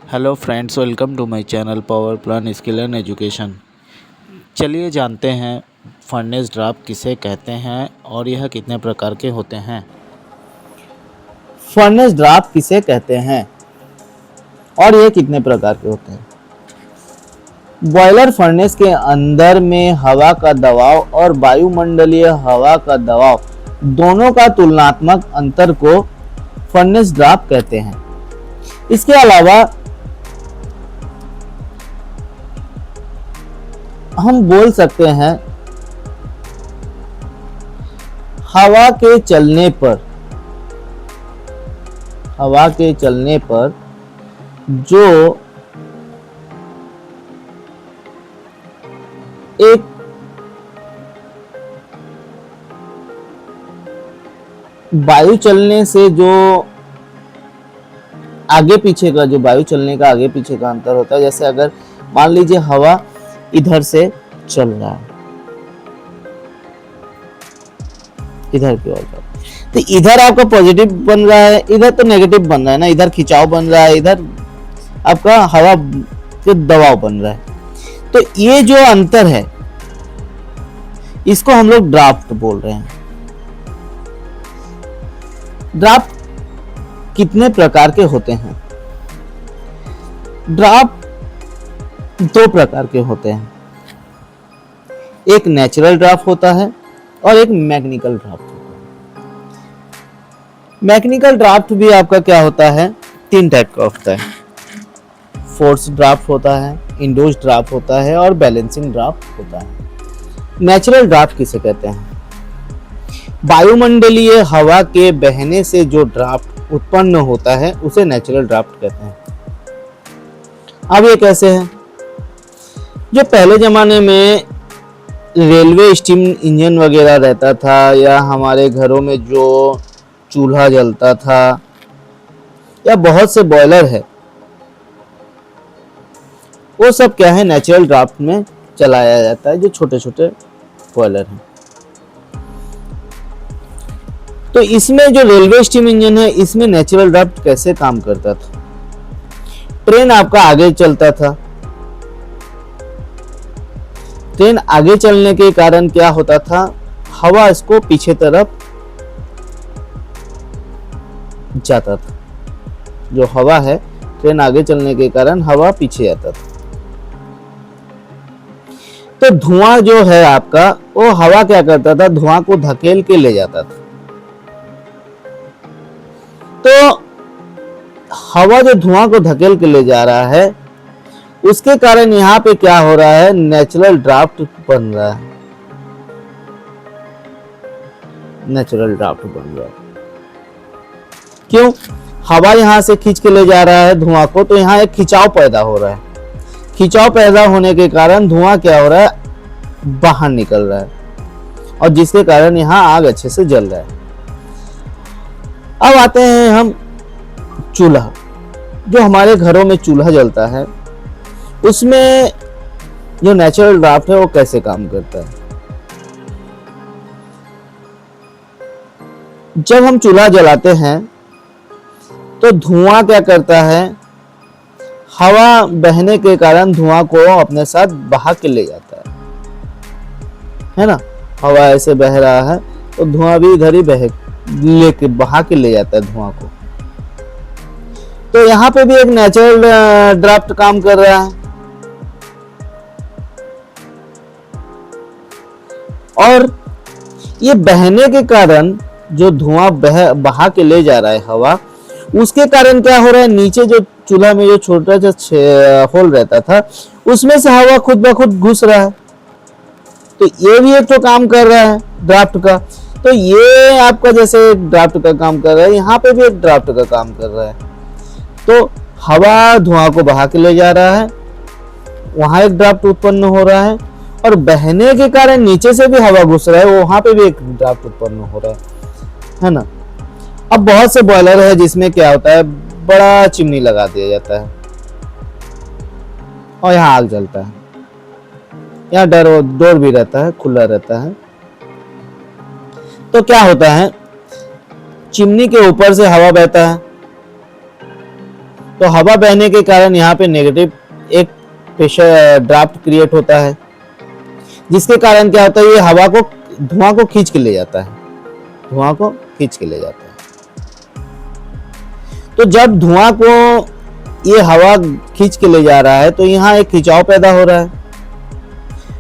Hello friends, welcome to my channel power plan skill and education. चलिए जानते हैं furnace draft किसे कहते हैं और यह कितने प्रकार के होते हैं। फर्नेस ड्राफ्ट किसे कहते हैं और ये कितने प्रकार के होते हैं। बॉयलर फर्नेस के अंदर में हवा का दबाव और वायुमंडलीय हवा का दबाव दोनों का तुलनात्मक अंतर को फर्नेस ड्राफ्ट कहते हैं। इसके अलावा हम बोल सकते हैं हवा के चलने पर जो एक वायु चलने से जो आगे पीछे का जो वायु चलने का आगे पीछे का अंतर होता है। जैसे अगर मान लीजिए हवा इधर से चल रहा है, इधर की ओर तो इधर आपका पॉजिटिव बन रहा है, इधर तो नेगेटिव बन रहा है ना, इधर खिंचाव बन रहा है, इधर आपका हवा के दबाव बन रहा है। तो ये जो अंतर है इसको हम लोग ड्राफ्ट बोल रहे हैं। ड्राफ्ट कितने प्रकार के होते हैं? ड्राफ्ट दो प्रकार के होते हैं, एक नेचुरल ड्राफ्ट होता है और एक मैकेनिकल ड्राफ्ट होता है। मैकेनिकल ड्राफ्ट भी आपका क्या होता है, तीन टाइप का होता है। फोर्स ड्राफ्ट होता है, इंड्यूस्ड ड्राफ्ट होता है और बैलेंसिंग ड्राफ्ट होता है। नेचुरल ड्राफ्ट किसे कहते हैं? वायुमंडलीय हवा के बहने से जो ड्राफ्ट उत्पन्न होता है उसे नेचुरल ड्राफ्ट कहते हैं। अब ये कैसे है? जो पहले जमाने में रेलवे स्टीम इंजन वगैरह रहता था या हमारे घरों में जो चूल्हा जलता था या बहुत से बॉयलर है, वो सब क्या है, नेचुरल ड्राफ्ट में चलाया जाता है। जो छोटे छोटे बॉयलर हैं, तो इसमें जो रेलवे स्टीम इंजन है इसमें नेचुरल ड्राफ्ट कैसे काम करता था? ट्रेन आपका आगे चलता था, ट्रेन आगे चलने के कारण क्या होता था, हवा इसको पीछे तरफ जाता था। जो हवा है, ट्रेन आगे चलने के कारण हवा पीछे आता था। तो धुआं जो है आपका, वो हवा क्या करता था, धुआं को धकेल के ले जाता था। तो हवा जो धुआं को धकेल के ले जा रहा है, उसके कारण यहाँ पे क्या हो रहा है, नेचुरल ड्राफ्ट बन रहा है। नेचुरल ड्राफ्ट बन रहा है क्यों? हवा यहां से खींच के ले जा रहा है धुआं को, तो यहाँ एक खिंचाव पैदा हो रहा है। खिंचाव पैदा होने के कारण धुआं क्या हो रहा है, बाहर निकल रहा है, और जिसके कारण यहाँ आग अच्छे से जल रहा है। अब आते हैं हम चूल्हा। जो हमारे घरों में चूल्हा जलता है उसमें जो नेचुरल ड्राफ्ट है वो कैसे काम करता है? जब हम चूल्हा जलाते हैं तो धुआं क्या करता है, हवा बहने के कारण धुआं को अपने साथ बहा के ले जाता है ना। हवा ऐसे बह रहा है तो धुआं भी इधर ही लेके बहा के ले जाता है धुआं को। तो यहाँ पे भी एक नेचुरल ड्राफ्ट काम कर रहा है, और ये बहने के कारण जो धुआं बहा के ले जा रहा है हवा, उसके कारण क्या हो रहा है, नीचे जो चूल्हा में जो छोटा सा होल रहता था उसमें से हवा खुद ब खुद घुस रहा है। तो ये भी एक तो काम कर रहा है ड्राफ्ट का। तो ये आपका जैसे ड्राफ्ट का काम कर रहा है, यहाँ पे भी एक ड्राफ्ट का काम कर रहा है। तो हवा धुआं को बहा के ले जा रहा है, वहां एक ड्राफ्ट उत्पन्न हो रहा है, और बहने के कारण नीचे से भी हवा घुस रहा है, वहां पे भी एक ड्राफ्ट उत्पन्न हो रहा है ना। अब बहुत से बॉयलर है जिसमें क्या होता है, बड़ा चिमनी लगा दिया जाता है और यहाँ आग जलता है। यहाँ डोर भी रहता है, खुला रहता है। तो क्या होता है, चिमनी के ऊपर से हवा बहता है, तो हवा बहने के कारण यहाँ पे नेगेटिव एक प्रेशर ड्राफ्ट क्रिएट होता है, जिसके कारण क्या होता है, ये हवा को, धुआं को खींच के ले जाता है, धुआं को खींच के ले जाता है। तो जब धुआं को ये हवा खींच के ले जा रहा है तो यहाँ एक खिंचाव पैदा हो रहा है।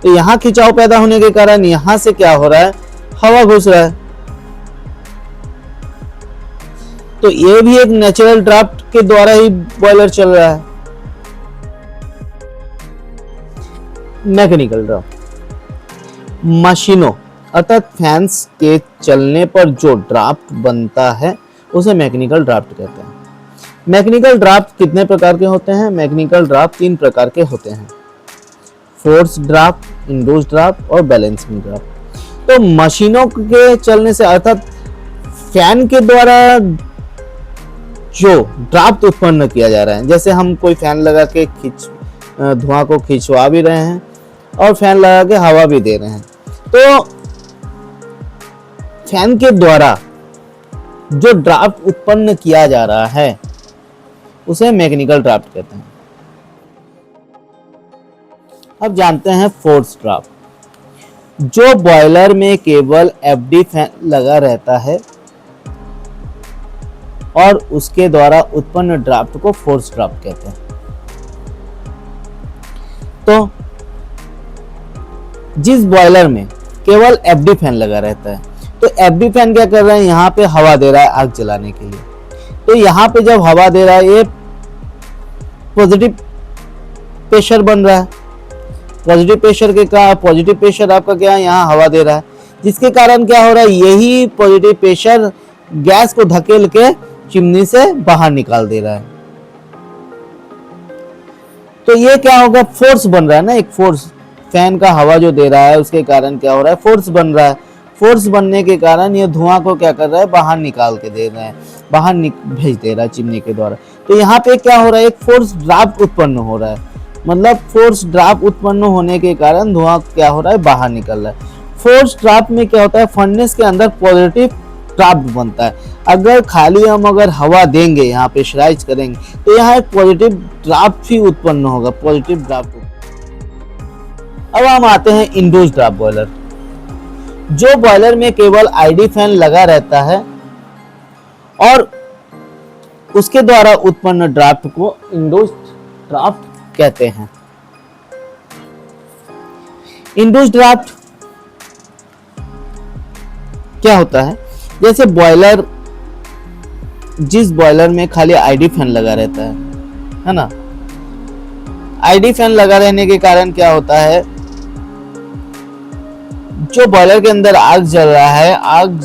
तो यहाँ खिंचाव पैदा होने के कारण यहाँ से क्या हो रहा है, हवा घुस रहा है। तो ये भी एक नेचुरल ड्राफ्ट के द्वारा ही बॉयलर चल रहा है। मैकेनिकल ड्राफ्ट, मशीनों अर्थात फैंस के चलने पर जो ड्राफ्ट बनता है उसे मैकेनिकल ड्राफ्ट कहते हैं। मैकेनिकल ड्राफ्ट कितने प्रकार के होते हैं? मैकेनिकल ड्राफ्ट 3 प्रकार के होते हैं, फोर्स ड्राफ्ट, इंड्यूस्ड ड्राफ्ट और बैलेंसिंग ड्राफ्ट। तो मशीनों के चलने से अर्थात फैन के द्वारा जो ड्राफ्ट उत्पन्न किया जा रहा है, जैसे हम कोई फैन लगा के धुआं को खिंचवा भी रहे हैं और फैन लगा के हवा भी दे रहे हैं, तो फैन के द्वारा जो ड्राफ्ट उत्पन्न किया जा रहा है उसे मैकेनिकल ड्राफ्ट कहते हैं। अब जानते हैं फोर्स ड्राफ्ट। जो बॉयलर में केवल एफडी फैन लगा रहता है और उसके द्वारा उत्पन्न ड्राफ्ट को फोर्स ड्राफ्ट कहते हैं। तो जिस बॉयलर में केवल एफडी फैन लगा रहता है, तो एफडी फैन क्या कर रहा है, यहाँ पे हवा दे रहा है आग जलाने के लिए। तो यहाँ पे जब हवा दे रहा है, ये पॉजिटिव प्रेशर बन रहा है। पॉजिटिव प्रेशर के का पॉजिटिव प्रेशर आपका क्या है, यहाँ हवा दे रहा है, जिसके कारण क्या हो रहा है, यही पॉजिटिव प्रेशर गैस को धकेल के चिमनी से बाहर निकाल दे रहा है। तो ये क्या होगा, फोर्स बन रहा है ना, एक फोर्स, फैन का हवा जो दे रहा है उसके कारण क्या हो रहा है, फोर्स बन रहा है। फोर्स बनने के कारण ये धुआं को क्या कर रहा है, बाहर निकाल के दे रहा है, बाहर भेज दे रहा है चिमनी के द्वारा। तो यहाँ पे क्या हो रहा है, एक फोर्स ड्राफ्ट उत्पन्न हो रहा है। मतलब फोर्स ड्राफ्ट उत्पन्न होने के कारण धुआं क्या हो रहा है, बाहर निकल रहा है। फोर्स ड्राफ्ट में क्या होता है, फर्नेस के अंदर पॉजिटिव ड्राफ्ट बनता है। अगर खाली हम हवा देंगे, यहाँ प्रेशराइज करेंगे, तो यहाँ एक पॉजिटिव ड्राफ्ट ही उत्पन्न होगा, पॉजिटिव ड्राफ्ट। अब हम आते हैं इंड्यूस्ड ड्राफ्ट बॉयलर। जो बॉयलर में केवल आईडी फैन लगा रहता है और उसके द्वारा उत्पन्न ड्राफ्ट को इंड्यूस्ड ड्राफ्ट कहते हैं। इंड्यूस्ड ड्राफ्ट क्या होता है, जैसे बॉयलर, जिस बॉयलर में खाली आईडी फैन लगा रहता है ना, आईडी फैन लगा रहने के कारण क्या होता है, जो बॉयलर के अंदर आग जल रहा है, आग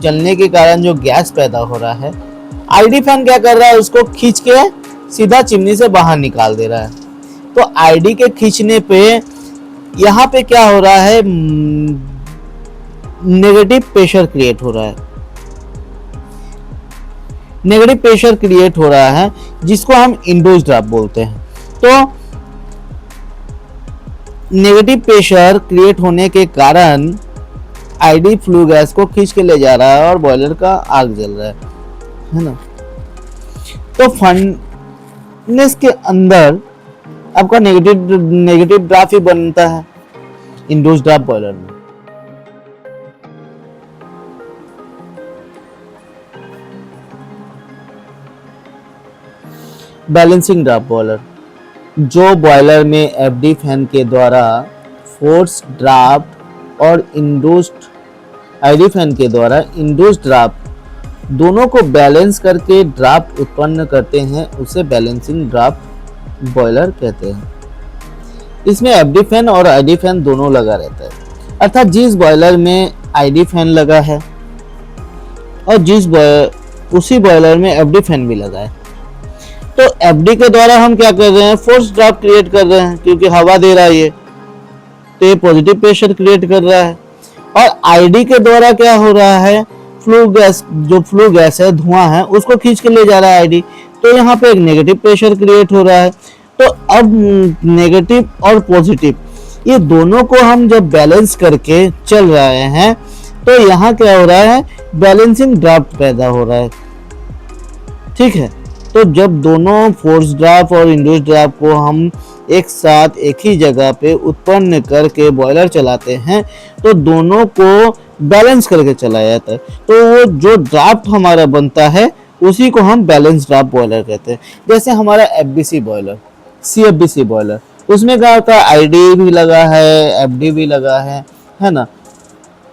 जलने के कारण जो गैस पैदा हो रहा है, आईडी फैन क्या कर रहा है, उसको खींच के सीधा चिमनी से बाहर निकाल दे रहा है। तो आईडी के खींचने पे यहाँ पे क्या हो रहा है, नेगेटिव प्रेशर क्रिएट हो रहा है। नेगेटिव प्रेशर क्रिएट हो रहा है जिसको हम इंड्यूस्ड ड्राफ्ट बोलते हैं। तो नेगेटिव प्रेशर क्रिएट होने के कारण आईडी फ्लू गैस को खींच के ले जा रहा है और बॉयलर का आग जल रहा है ना। तो फर्नेस के अंदर आपका नेगेटिव ड्राफ्ट ही बनता है इंड्यूस्ड ड्राफ्ट बॉयलर में। बैलेंसिंग ड्राफ्ट बॉयलर, जो बॉयलर में एफडी फैन के द्वारा फोर्स ड्राफ्ट और इंड्यूस्ड आईडी फैन के द्वारा इंड्यूस्ड ड्राफ्ट दोनों को बैलेंस करके ड्राफ्ट उत्पन्न करते हैं, उसे बैलेंसिंग ड्राफ्ट बॉयलर कहते हैं। इसमें एफडी फैन और आईडी फैन दोनों लगा रहता है, अर्थात जिस बॉयलर में आईडी फैन लगा है और उसी बॉयलर में एफडी फैन भी लगा है, तो एफडी के द्वारा हम क्या कर रहे हैं, फोर्स ड्राफ्ट क्रिएट कर रहे हैं, क्योंकि हवा दे रहा है ये, तो ये पॉजिटिव प्रेशर क्रिएट कर रहा है। और आईडी के द्वारा क्या हो रहा है, फ्लू गैस, जो फ्लू गैस है, धुआं है, उसको खींच के ले जा रहा है आईडी, तो यहाँ पे एक नेगेटिव प्रेशर क्रिएट हो रहा है। तो अब नेगेटिव और पॉजिटिव ये दोनों को हम जब बैलेंस करके चल रहे हैं, तो यहाँ क्या हो रहा है, बैलेंसिंग ड्राफ्ट पैदा हो रहा है। ठीक है, तो जब दोनों फोर्स ड्राफ्ट और इंड्यूस्ड ड्राफ्ट को हम एक साथ एक ही जगह पे उत्पन्न करके बॉयलर चलाते हैं तो दोनों को बैलेंस करके चलाया जाता है। तो वो जो ड्राफ्ट हमारा बनता है उसी को हम बैलेंस ड्राफ्ट बॉयलर कहते हैं। जैसे हमारा एफबीसी बॉयलर, सीएफबीसी बॉयलर, उसमें क्या होता है, आईडी भी लगा है, एफडी भी लगा है ना।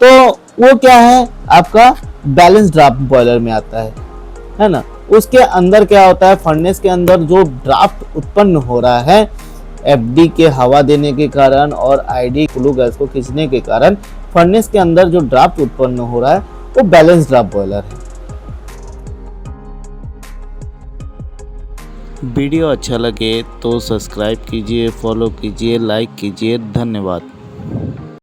तो वो क्या है, आपका बैलेंस ड्राफ्ट बॉयलर में आता है ना। उसके अंदर क्या होता है, फर्नेस के अंदर जो ड्राफ्ट उत्पन्न हो रहा है एफडी के हवा देने के कारण और आईडी फ्लू गैस को खींचने के कारण फर्नेस के अंदर जो ड्राफ्ट उत्पन्न हो रहा है वो बैलेंस ड्राफ्ट बॉयलर है। वीडियो अच्छा लगे तो सब्सक्राइब कीजिए, फॉलो कीजिए, लाइक कीजिए। धन्यवाद।